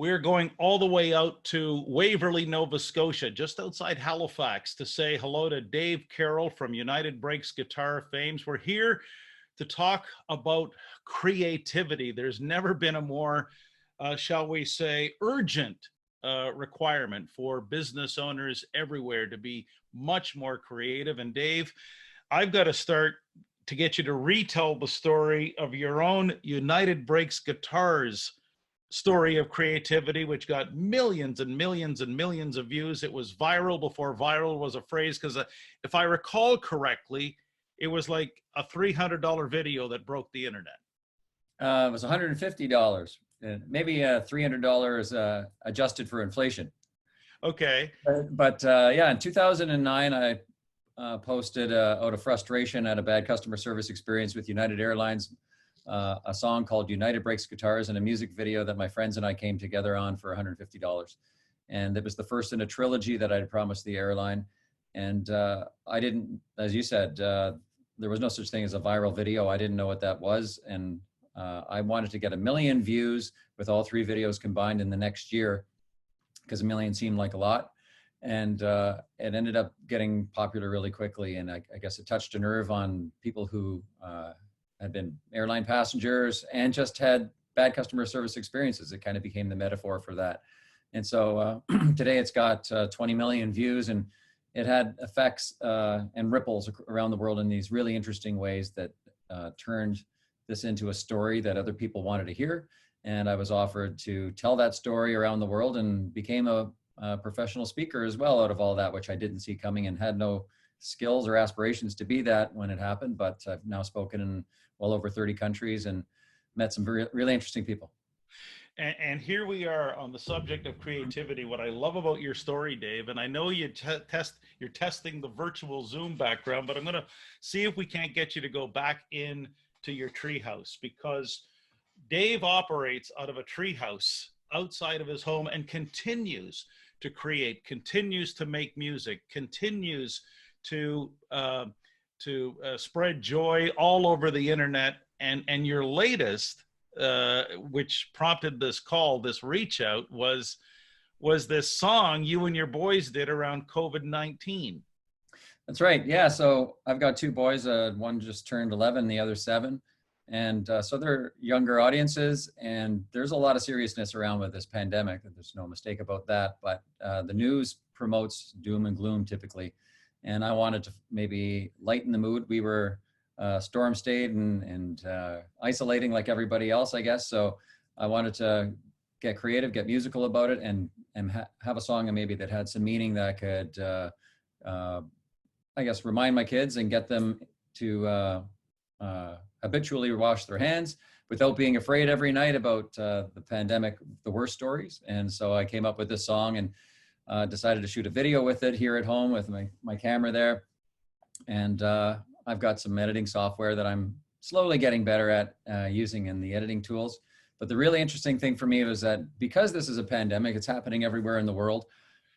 We're going all the way out to Waverly, Nova Scotia, just outside Halifax, to say hello to Dave Carroll from United Breaks Guitar Fames. We're here to talk about creativity. There's never been a more, shall we say, urgent requirement for business owners everywhere to be much more creative. And Dave, I've got to start to get you to retell the story of your own United Breaks Guitars story of creativity, which got millions and millions and millions of views. It was viral before viral was a phrase, because if I recall correctly, it was like a $300 video that broke the internet. It was $150, maybe $300 adjusted for inflation. Okay. But yeah, in 2009, I posted out of frustration at a bad customer service experience with United Airlines, a song called United Breaks Guitars and a music video that my friends and I came together on for $150. And it was the first in a trilogy that I had promised the airline. And I didn't, as you said, there was no such thing as a viral video. I didn't know what that was. And I wanted to get 1 million views with all 3 videos combined in the next year, because 1 million seemed like a lot. And it ended up getting popular really quickly. And I guess it touched a nerve on people who had been airline passengers and just had bad customer service experiences. It kind of became the metaphor for that. And so today it's got 20 million views, and it had effects and ripples around the world in these really interesting ways that turned this into a story that other people wanted to hear. And I was offered to tell that story around the world, and became a professional speaker as well out of all that, which I didn't see coming and had no skills or aspirations to be that when it happened. But I've now spoken in well over 30 countries and met some really interesting people. And here we are on the subject of creativity. What I love about your story, Dave, and I know you're testing the virtual Zoom background, but I'm going to see if we can't get you to go back in to your treehouse, because Dave operates out of a treehouse outside of his home and continues to create, continues to make music, continues to spread joy all over the internet. And your latest, which prompted this call, this reach out, was this song you and your boys did around COVID-19. That's right. Yeah. So I've got 2 boys. One just turned 11, the other 7. And so they're younger audiences, and there's a lot of seriousness around with this pandemic. There's no mistake about that. But the news promotes doom and gloom typically. And I wanted to maybe lighten the mood. We were storm stayed and isolating like everybody else, I guess. So I wanted to get creative, get musical about it, and have a song maybe that had some meaning that could, I guess, remind my kids and get them to habitually wash their hands without being afraid every night about the pandemic, the worst stories. And so I came up with this song and decided to shoot a video with it here at home with my camera there. And I've got some editing software that I'm slowly getting better at using in the editing tools. But the really interesting thing for me was that because this is a pandemic, it's happening everywhere in the world,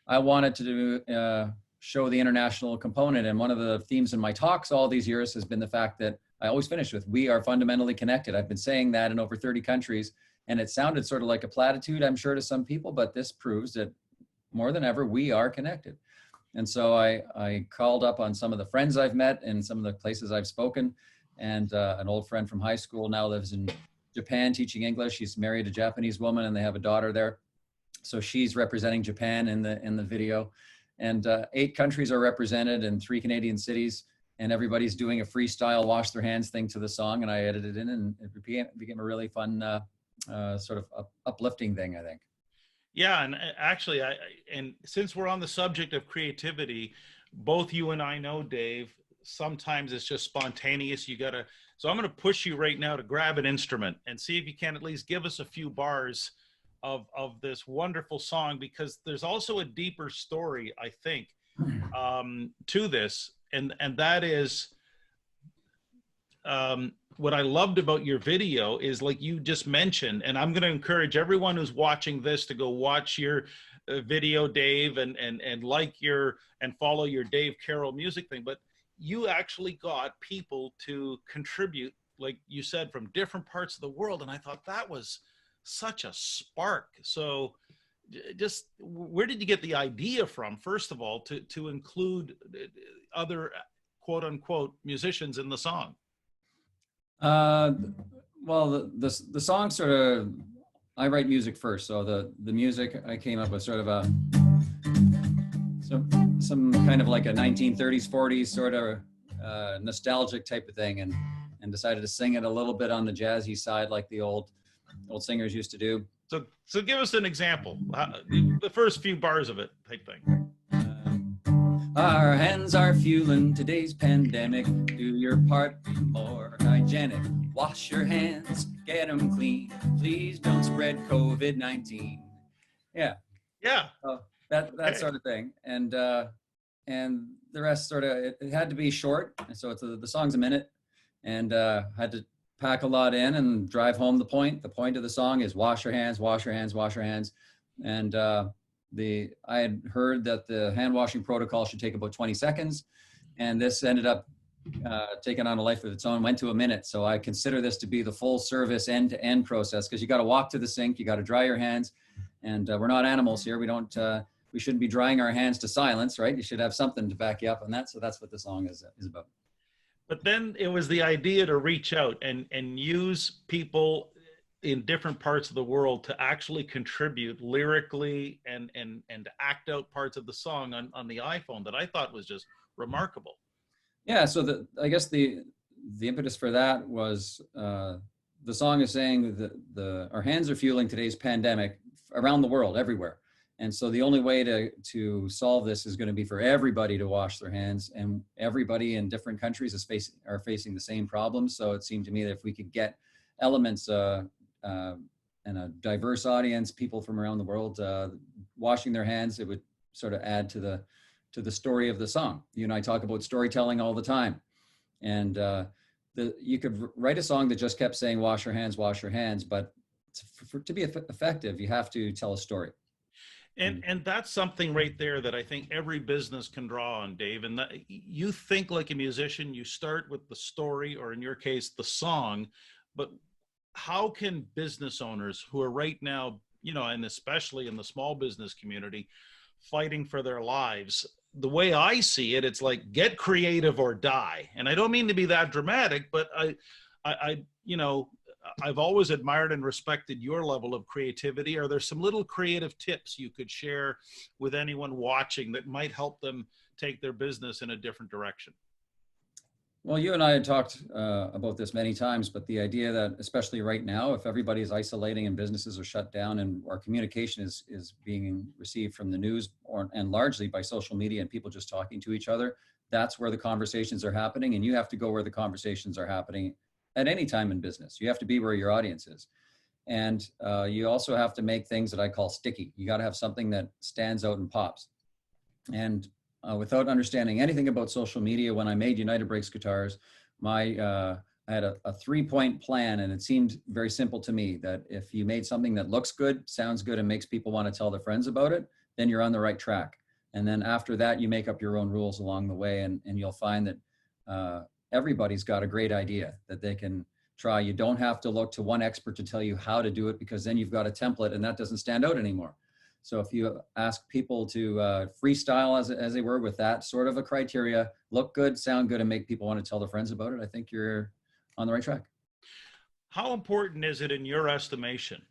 I wanted to show the international component. And one of the themes in my talks all these years has been the fact that I always finish with, we are fundamentally connected. I've been saying that in over 30 countries, and it sounded sort of like a platitude, I'm sure, to some people, but this proves that more than ever, we are connected. And so I called up on some of the friends I've met and some of the places I've spoken. And an old friend from high school now lives in Japan teaching English. She's married a Japanese woman and they have a daughter there. So she's representing Japan in the video. And 8 countries are represented in 3 Canadian cities. And everybody's doing a freestyle wash their hands thing to the song. And I edited it in, and it became a really fun sort of uplifting thing, I think. Yeah, and actually, and since we're on the subject of creativity, both you and I know, Dave, sometimes it's just spontaneous. So I'm going to push you right now to grab an instrument and see if you can at least give us a few bars of this wonderful song, because there's also a deeper story, I think, to this, and that is what I loved about your video is, like you just mentioned, and I'm going to encourage everyone who's watching this to go watch your video, Dave, and like and follow your Dave Carroll music thing. But you actually got people to contribute, like you said, from different parts of the world. And I thought that was such a spark. So just where did you get the idea from, first of all, to include other quote unquote musicians in the song? Uh, well, the song sort of, I write music first, so the music I came up with sort of a some kind of like a 1930s 40s sort of nostalgic type of thing, and decided to sing it a little bit on the jazzy side like the old singers used to do. So give us an example, the first few bars of it type thing. Our hands are fueling today's pandemic. Do your part, be more hygienic. Wash your hands, get them clean. Please don't spread COVID-19. Yeah. Yeah. That Okay. sort of thing. And the rest sort of, it had to be short. And so the song's a minute, and had to pack a lot in and drive home the point. The point of the song is wash your hands, wash your hands, wash your hands. And I had heard that the hand washing protocol should take about 20 seconds. And this ended up taking on a life of its own, went to a minute. So I consider this to be the full service end-to-end process, because you got to walk to the sink, you got to dry your hands. And we're not animals here. We shouldn't be drying our hands to silence, right? You should have something to back you up on that. So that's what the song is about. But then it was the idea to reach out and use people in different parts of the world to actually contribute lyrically and act out parts of the song on the iPhone that I thought was just remarkable. Yeah, so I guess the impetus for that was the song is saying that our hands are fueling today's pandemic around the world, everywhere. And so the only way to solve this is going to be for everybody to wash their hands, and everybody in different countries are facing the same problems. So it seemed to me that if we could get elements and a diverse audience, people from around the world washing their hands, it would sort of add to the story of the song. You and I talk about storytelling all the time, and you could write a song that just kept saying wash your hands, but to be effective, you have to tell a story. And that's something right there that I think every business can draw on, Dave. And that, you think like a musician, you start with the story, or in your case, the song. But how can business owners who are right now, and especially in the small business community, fighting for their lives? The way I see it, it's like, get creative or die. And I don't mean to be that dramatic, but I've always admired and respected your level of creativity. Are there some little creative tips you could share with anyone watching that might help them take their business in a different direction? Well, you and I had talked about this many times, but the idea that, especially right now, if everybody is isolating and businesses are shut down and our communication is being received from the news and largely by social media and people just talking to each other, that's where the conversations are happening. And you have to go where the conversations are happening at any time in business. You have to be where your audience is. And you also have to make things that I call sticky. You got to have something that stands out and pops. And without understanding anything about social media, when I made United Breaks Guitars, I had a 3-point plan, and it seemed very simple to me that if you made something that looks good, sounds good, and makes people want to tell their friends about it, then you're on the right track. And then after that, you make up your own rules along the way, and you'll find that everybody's got a great idea that they can try. You don't have to look to one expert to tell you how to do it, because then you've got a template and that doesn't stand out anymore. So if you ask people to freestyle as they were with that sort of a criteria, look good, sound good, and make people want to tell their friends about it, I think you're on the right track. How important is it in your estimation,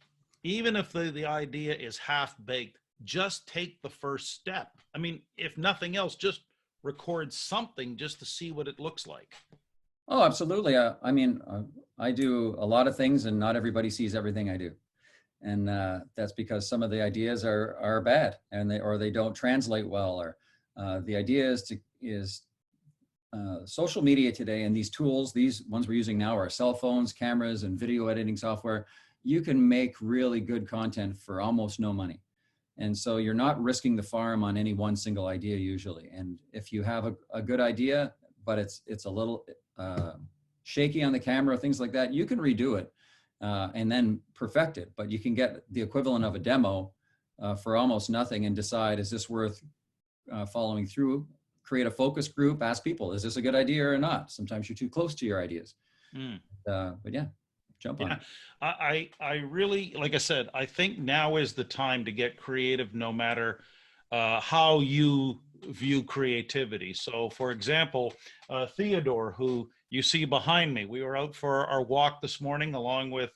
even if the idea is half-baked, just take the first step? I mean, if nothing else, just record something just to see what it looks like. Oh, absolutely. I do a lot of things, and not everybody sees everything I do. And that's because some of the ideas are bad, and they don't translate well. Or the idea is social media today, and these tools, these ones we're using now, are cell phones, cameras, and video editing software. You can make really good content for almost no money. And so you're not risking the farm on any one single idea usually. And if you have a good idea, but it's a little shaky on the camera, things like that, you can redo it and then perfect it. But you can get the equivalent of a demo for almost nothing and decide, is this worth following through? Create a focus group, ask people, is this a good idea or not? Sometimes you're too close to your ideas. But yeah. jump on Yeah, it. I really, like I said, I think now is the time to get creative, no matter how you view creativity. So, for example, Theodore, who you see behind me, we were out for our walk this morning along with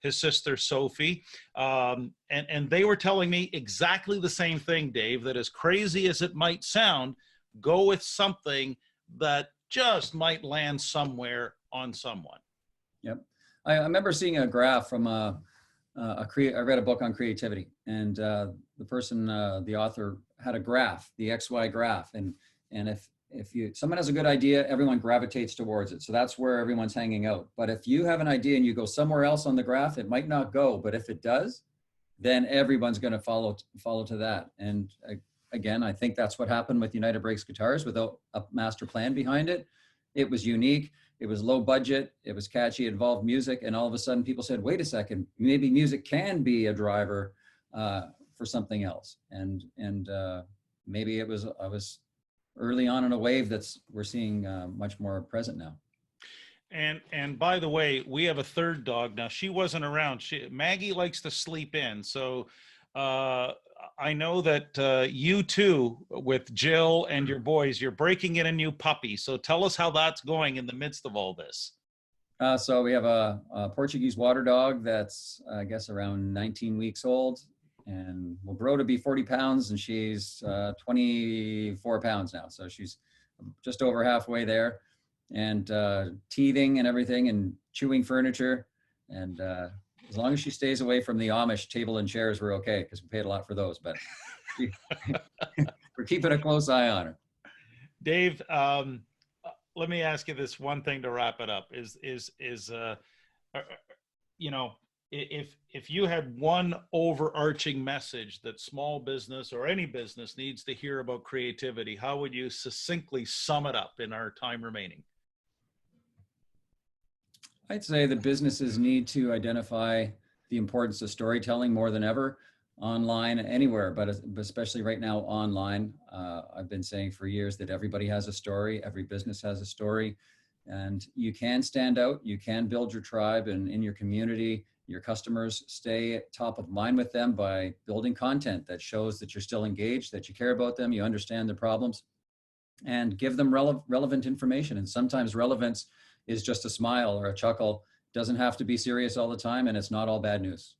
his sister Sophie, and they were telling me exactly the same thing, Dave. That as crazy as it might sound, go with something that just might land somewhere on someone. Yep. I remember seeing a graph from I read a book on creativity, and the person, the author, had a graph, the XY graph, and if someone has a good idea, everyone gravitates towards it. So that's where everyone's hanging out. But if you have an idea and you go somewhere else on the graph, it might not go. But if it does, then everyone's going to follow to that. And again, I think that's what happened with United Breaks Guitars without a master plan behind it. It was unique. It was low budget. It was catchy. It involved music. And all of a sudden people said, wait a second, maybe music can be a driver for something else. And maybe I was early on in a wave we're seeing much more present now. And by the way, we have a third dog now. She wasn't around. Maggie likes to sleep in. So I know that you too, with Jill and your boys, you're breaking in a new puppy. So tell us how that's going in the midst of all this. So we have a Portuguese water dog that's, I guess, around 19 weeks old, and will grow to be 40 pounds, and she's 24 pounds now. So she's just over halfway there, and teething and everything and chewing furniture. And as long as she stays away from the Amish table and chairs, we're okay, because we paid a lot for those. But we're keeping a close eye on her. Dave, let me ask you this one thing to wrap it up. You know, if you had one overarching message that small business or any business needs to hear about creativity, how would you succinctly sum it up in our time remaining? I'd say the businesses need to identify the importance of storytelling more than ever, online, anywhere, but especially right now online. I've been saying for years that everybody has a story, every business has a story, and you can stand out, you can build your tribe, and in your community, your customers, stay top of mind with them by building content that shows that you're still engaged, that you care about them, you understand their problems, and give them relevant information. And sometimes relevance is just a smile or a chuckle. It doesn't have to be serious all the time, and it's not all bad news.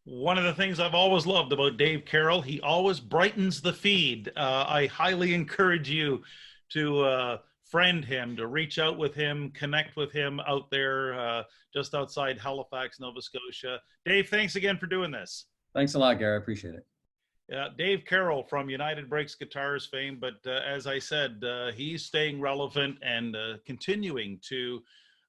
One of the things I've always loved about Dave Carroll, he always brightens the feed. I highly encourage you to friend him, to reach out with him, connect with him out there just outside Halifax, Nova Scotia. Dave, thanks again for doing this. Thanks a lot, Gary. I appreciate it. Dave Carroll from United Breaks Guitars fame, but as I said, he's staying relevant and continuing to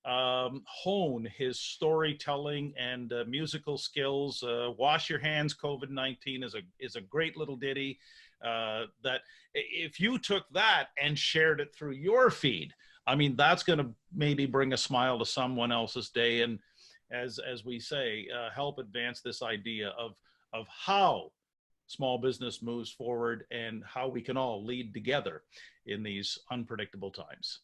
hone his storytelling and musical skills. Wash Your Hands, COVID-19 is a great little ditty that if you took that and shared it through your feed, I mean, that's going to maybe bring a smile to someone else's day. And as we say, help advance this idea of how small business moves forward and how we can all lead together in these unpredictable times.